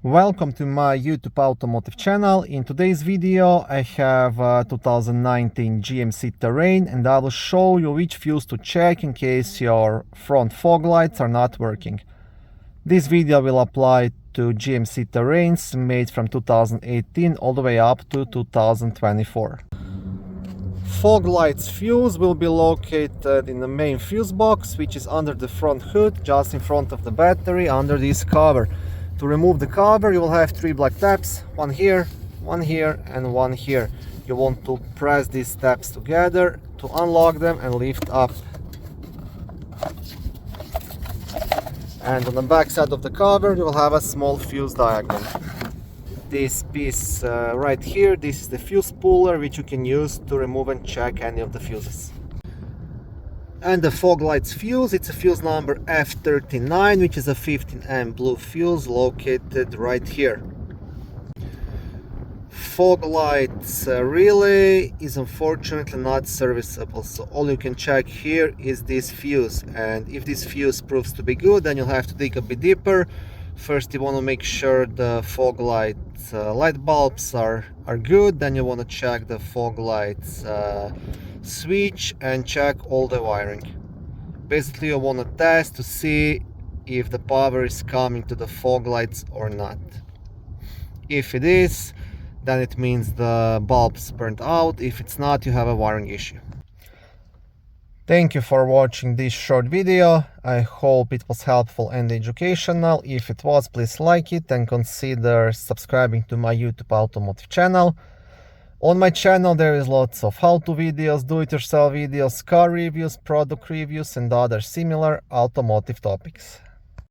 Welcome to my YouTube automotive channel. In today's video I have a 2019 GMC Terrain and I will show you which fuse to check in case your front fog lights are not working. This video will apply to GMC Terrains made from 2018 all the way up to 2024. Fog lights fuse will be located in the main fuse box, which is under the front hood, just in front of the battery, under this cover. To remove the cover, you will have three black tabs, one here, and one here. You want to press these tabs together to unlock them and lift up. And on the back side of the cover, you will have a small fuse diagram. This piece right here, this is the fuse puller, which you can use to remove and check any of the fuses. And the fog lights fuse, it's a fuse number F39, which is a 15 blue fuse located right here. Fog lights relay is unfortunately not serviceable, so all you can check here is this fuse, and if this fuse proves to be good, then you'll have to dig a bit deeper. First you want to make sure the fog lights light bulbs are good, then you want to check the fog lights switch and check all the wiring. Basically you want to test to see if the power is coming to the fog lights or not. If it is, then it means the bulbs burnt out. If it's not, you have a wiring issue. Thank you for watching this short video. I hope it was helpful and educational. If it was, please like it and consider subscribing to my YouTube automotive channel. On my channel there is lots of how-to videos, do-it-yourself videos, car reviews, product reviews and other similar automotive topics.